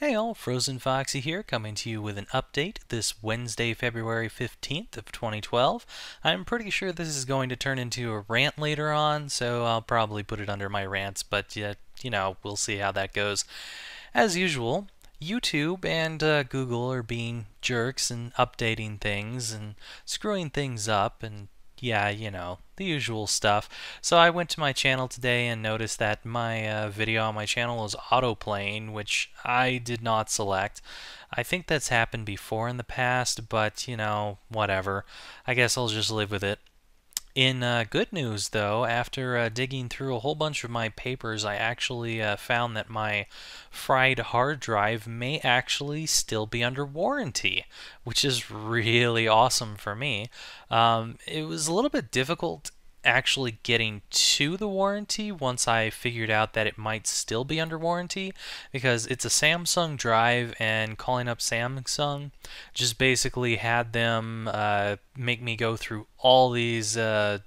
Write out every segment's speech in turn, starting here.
Hey all, FrozenFoxy here, coming to you with an update this Wednesday, February 15th of 2012. I'm pretty sure this is going to turn into a rant later on, so I'll probably put it under my rants, but we'll see how that goes. As usual, YouTube and Google are being jerks and updating things and screwing things up and yeah, the usual stuff. So I went to my channel today and noticed that my video on my channel is autoplaying, which I did not select. I think that's happened before in the past, but whatever. I guess I'll just live with it. In good news, though, after digging through a whole bunch of my papers, I actually found that my fried hard drive may actually still be under warranty, which is really awesome for me. It was a little bit difficult actually getting to the warranty once I figured out that it might still be under warranty, because it's a Samsung drive, and calling up Samsung just basically had them make me go through all these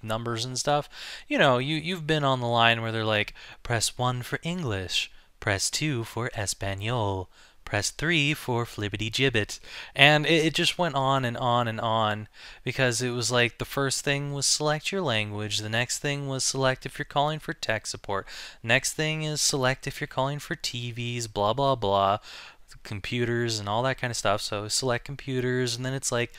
numbers and stuff. You've been on the line where they're like, press 1 for English, press 2 for Espanol, press 3 for flippity gibbet, and it just went on and on and on, because it was like the first thing was select your language, the next thing was select if you're calling for tech support, next thing is select if you're calling for TVs, blah blah blah, computers and all that kind of stuff. So select computers, and then it's like,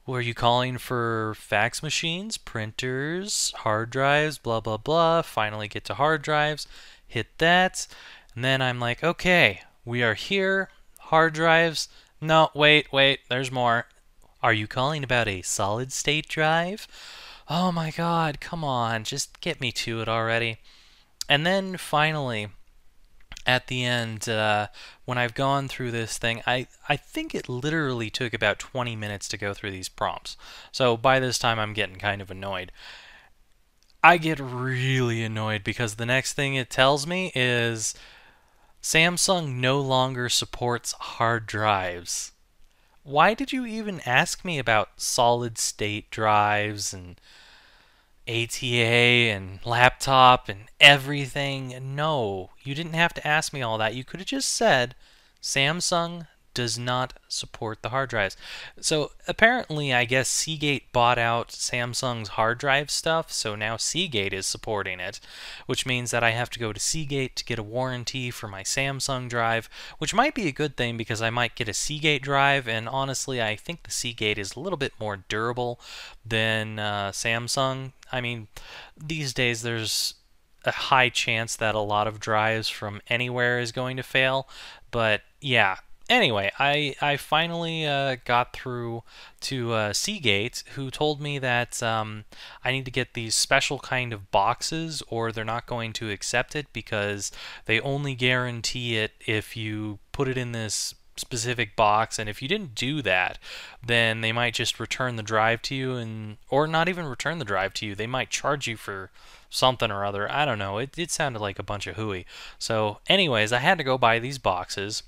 were you calling for fax machines, printers, hard drives, blah blah blah. Finally get to hard drives, hit that, and then I'm like, okay, we are here. Hard drives. No, wait, there's more. Are you calling about a solid state drive? Oh my god, come on, just get me to it already. And then finally, at the end, when I've gone through this thing, I think it literally took about 20 minutes to go through these prompts. So by this time, I'm getting kind of annoyed. I get really annoyed because the next thing it tells me is Samsung no longer supports hard drives. Why did you even ask me about solid state drives and ATA and laptop and everything? No, you didn't have to ask me all that. You could have just said Samsung does not support the hard drives. So apparently, I guess Seagate bought out Samsung's hard drive stuff, so now Seagate is supporting it, which means that I have to go to Seagate to get a warranty for my Samsung drive, which might be a good thing because I might get a Seagate drive, and honestly, I think the Seagate is a little bit more durable than Samsung. I mean, these days there's a high chance that a lot of drives from anywhere is going to fail, but yeah. Anyway, I finally got through to Seagate, who told me that I need to get these special kind of boxes or they're not going to accept it, because they only guarantee it if you put it in this specific box, and if you didn't do that, then they might just return the drive to you, or not even return the drive to you. They might charge you for something or other. I don't know. It sounded like a bunch of hooey. So anyways, I had to go buy these boxes.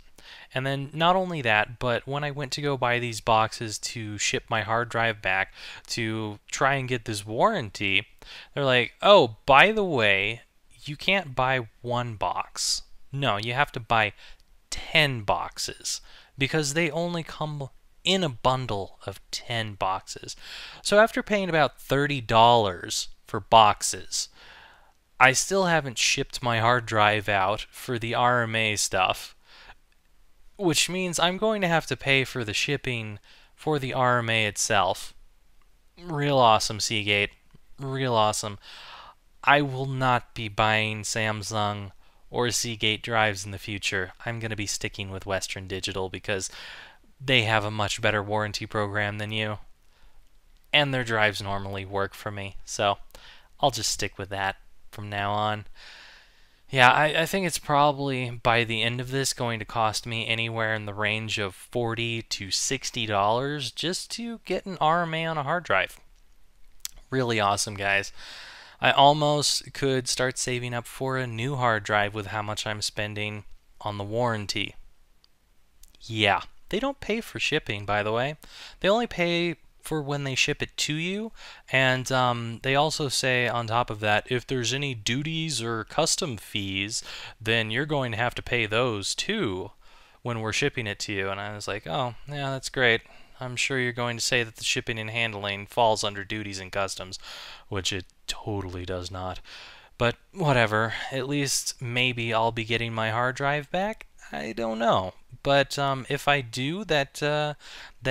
And then not only that, but when I went to go buy these boxes to ship my hard drive back to try and get this warranty, they're like, oh, by the way, you can't buy one box. No, you have to buy 10 boxes, because they only come in a bundle of 10 boxes. So after paying about $30 for boxes, I still haven't shipped my hard drive out for the RMA stuff, which means I'm going to have to pay for the shipping for the RMA itself. Real awesome, Seagate. Real awesome. I will not be buying Samsung or Seagate drives in the future. I'm going to be sticking with Western Digital because they have a much better warranty program than you. And their drives normally work for me. So I'll just stick with that from now on. Yeah, I think it's probably, by the end of this, going to cost me anywhere in the range of $40 to $60 just to get an RMA on a hard drive. Really awesome, guys. I almost could start saving up for a new hard drive with how much I'm spending on the warranty. Yeah, they don't pay for shipping, by the way. They only pay for when they ship it to you, and they also say on top of that, if there's any duties or custom fees, then you're going to have to pay those too, when we're shipping it to you. And I was like, oh, yeah, that's great. I'm sure you're going to say that the shipping and handling falls under duties and customs, which it totally does not. But whatever, at least maybe I'll be getting my hard drive back. I don't know. But if I do, that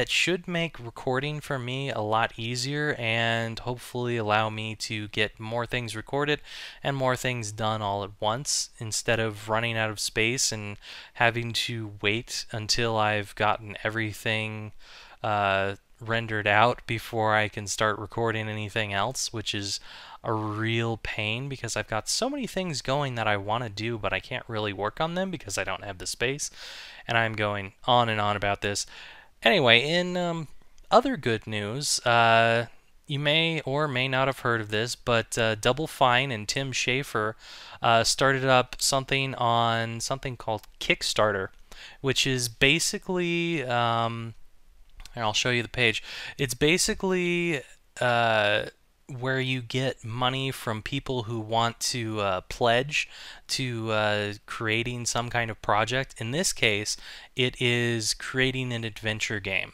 should make recording for me a lot easier and hopefully allow me to get more things recorded and more things done all at once instead of running out of space and having to wait until I've gotten everything rendered out before I can start recording anything else, which is a real pain because I've got so many things going that I want to do, but I can't really work on them because I don't have the space. And I'm going on and on about this. Anyway, in other good news, you may or may not have heard of this, but Double Fine and Tim Schafer started up something on something called Kickstarter, which is basically here, I'll show you the page. It's basically where you get money from people who want to pledge to creating some kind of project. In this case, it is creating an adventure game.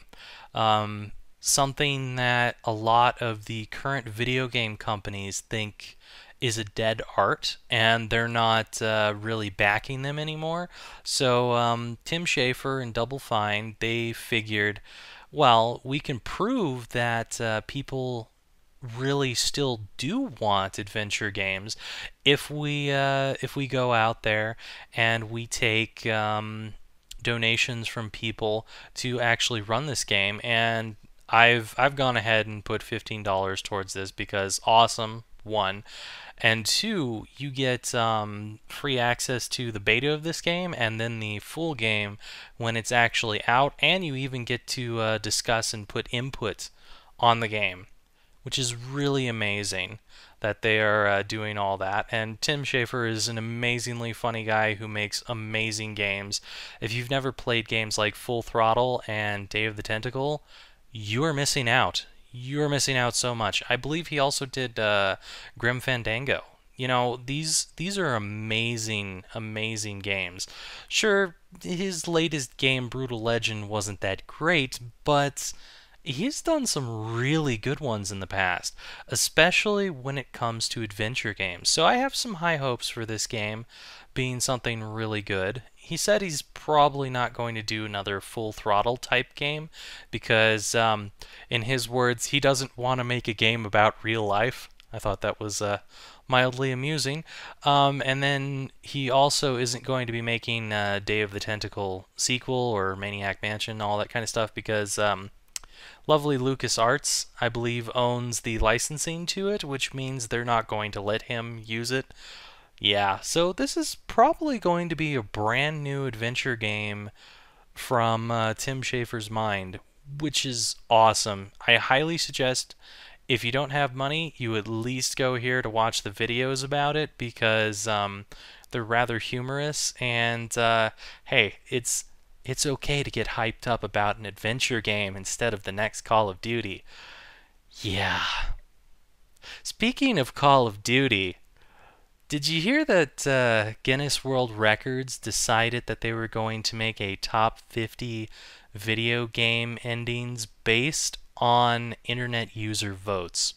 Something that a lot of the current video game companies think is a dead art, and they're not really backing them anymore. So Tim Schafer and Double Fine, they figured, well, we can prove that people really still do want adventure games if we go out there and we take donations from people to actually run this game. And I've gone ahead and put $15 towards this because awesome, one. And two, you get free access to the beta of this game and then the full game when it's actually out, and you even get to discuss and put input on the game, which is really amazing that they are doing all that. And Tim Schafer is an amazingly funny guy who makes amazing games. If you've never played games like Full Throttle and Day of the Tentacle, you are missing out. You're missing out so much. I believe he also did Grim Fandango. You know, these are amazing, amazing games. Sure, his latest game, Brutal Legend, wasn't that great, but he's done some really good ones in the past, especially when it comes to adventure games. So I have some high hopes for this game being something really good. He said he's probably not going to do another Full Throttle type game because, in his words, he doesn't want to make a game about real life. I thought that was mildly amusing. And then he also isn't going to be making Day of the Tentacle sequel or Maniac Mansion, all that kind of stuff, because lovely LucasArts, I believe, owns the licensing to it, which means they're not going to let him use it. Yeah, so this is probably going to be a brand new adventure game from Tim Schafer's mind, which is awesome. I highly suggest, if you don't have money, you at least go here to watch the videos about it because they're rather humorous. And hey, it's okay to get hyped up about an adventure game instead of the next Call of Duty. Yeah. Speaking of Call of Duty, did you hear that Guinness World Records decided that they were going to make a top 50 video game endings based on internet user votes?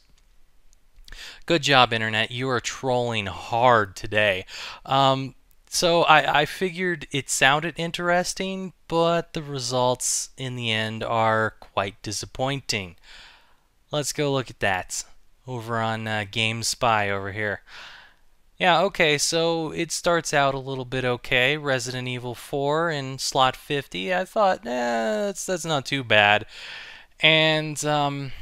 Good job, Internet. You are trolling hard today. So I figured it sounded interesting, but the results in the end are quite disappointing. Let's go look at that over on GameSpy over here. Yeah, okay, so it starts out a little bit okay. Resident Evil 4 in slot 50. I thought, that's not too bad. And then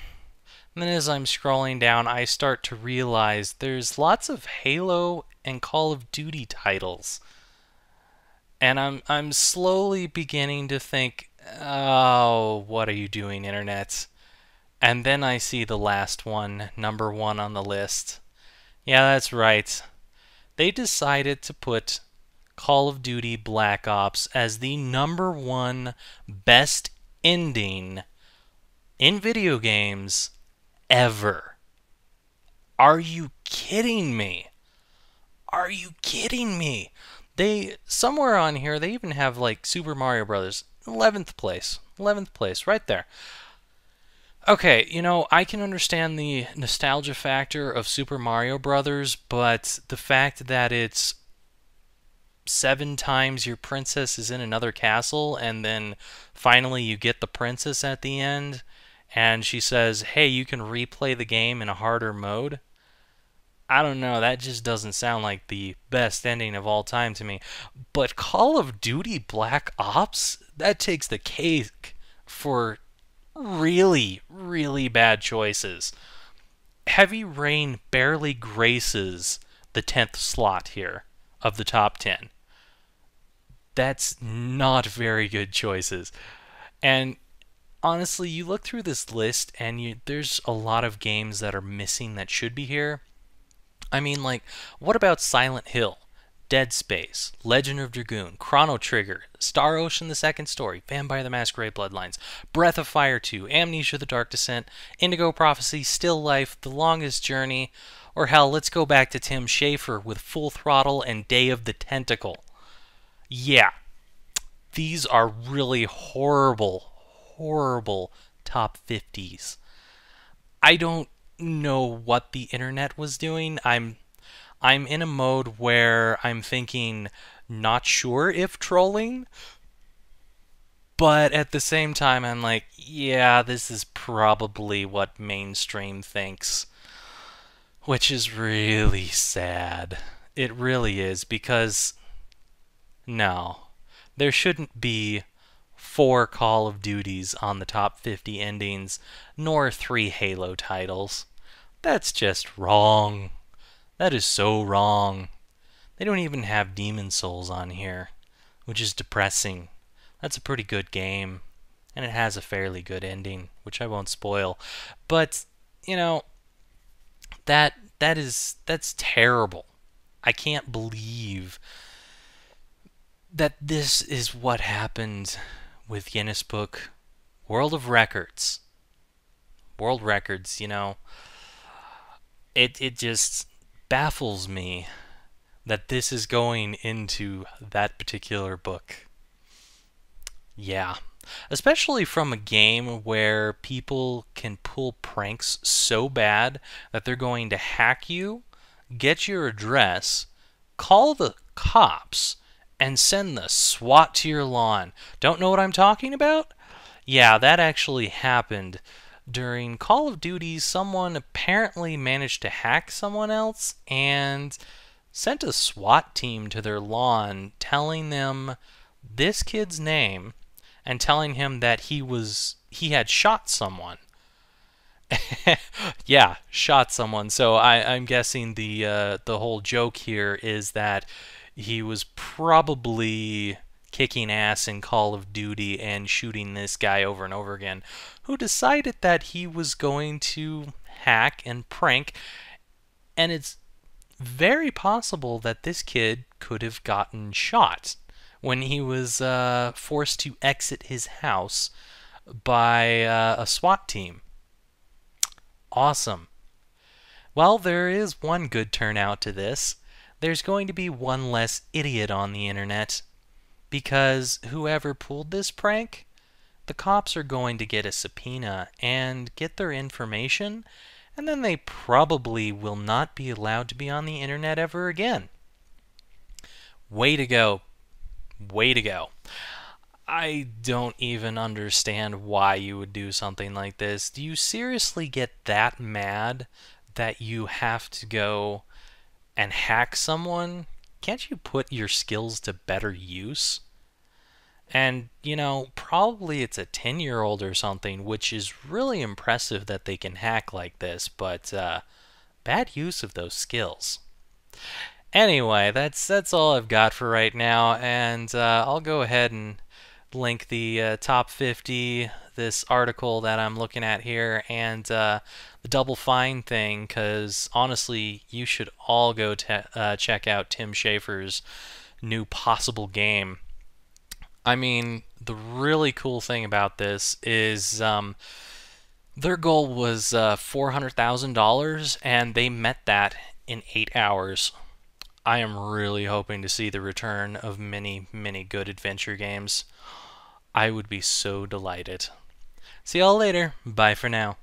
as I'm scrolling down, I start to realize there's lots of Halo and Call of Duty titles. And I'm slowly beginning to think, oh, what are you doing, Internet? And then I see the last one, number 1 on the list. Yeah, that's right. They decided to put Call of Duty Black Ops as the number 1 best ending in video games ever. Are you kidding me? Are you kidding me? They somewhere on here they even have like Super Mario Brothers, 11th place. 11th place right there. Okay, I can understand the nostalgia factor of Super Mario Brothers, but the fact that it's 7 times your princess is in another castle, and then finally you get the princess at the end, and she says, hey, you can replay the game in a harder mode. I don't know, that just doesn't sound like the best ending of all time to me. But Call of Duty Black Ops, that takes the cake for really, really bad choices. Heavy Rain barely graces the 10th slot here of the top 10. That's not very good choices. And honestly, you look through this list and there's a lot of games that are missing that should be here. I mean, like, what about Silent Hill, Dead Space, Legend of Dragoon, Chrono Trigger, Star Ocean: The Second Story, Vampire the Masquerade Bloodlines, Breath of Fire 2, Amnesia: The Dark Descent, Indigo Prophecy, Still Life, The Longest Journey, or hell, let's go back to Tim Schafer with Full Throttle and Day of the Tentacle. Yeah, these are really horrible, horrible top 50s. I don't know what the internet was doing. I'm in a mode where I'm thinking not sure if trolling, but at the same time I'm like, yeah, this is probably what mainstream thinks, which is really sad. It really is, because no, there shouldn't be 4 Call of Duties on the top 50 endings, nor 3 Halo titles. That's just wrong. That is so wrong. They don't even have Demon Souls on here, which is depressing. That's a pretty good game, and it has a fairly good ending, which I won't spoil. But, that's terrible. I can't believe that this is what happened with Guinness Book World of Records. World Records, it just baffles me that this is going into that particular book. Yeah. Especially from a game where people can pull pranks so bad that they're going to hack you, get your address, call the cops, and send the SWAT to your lawn. Don't know what I'm talking about? Yeah, that actually happened. During Call of Duty, someone apparently managed to hack someone else and sent a SWAT team to their lawn telling them this kid's name and telling him that he had shot someone. Yeah, shot someone. So I'm guessing the whole joke here is that he was probably kicking ass in Call of Duty and shooting this guy over and over again, who decided that he was going to hack and prank, and it's very possible that this kid could have gotten shot when he was forced to exit his house by a SWAT team. Awesome. Well, there is one good turnout to this. There's going to be one less idiot on the internet, because whoever pulled this prank, the cops are going to get a subpoena and get their information, and then they probably will not be allowed to be on the internet ever again. Way to go. Way to go. I don't even understand why you would do something like this. Do you seriously get that mad that you have to go and hack someone? Can't you put your skills to better use? And, probably it's a 10-year-old or something, which is really impressive that they can hack like this, but bad use of those skills. Anyway, that's all I've got for right now, and I'll go ahead and link the top 50, this article that I'm looking at here, and the Double Fine thing, because honestly, you should all go check out Tim Schafer's new possible game. I mean, the really cool thing about this is their goal was $400,000, and they met that in 8 hours. I am really hoping to see the return of many, many good adventure games. I would be so delighted. See y'all later. Bye for now.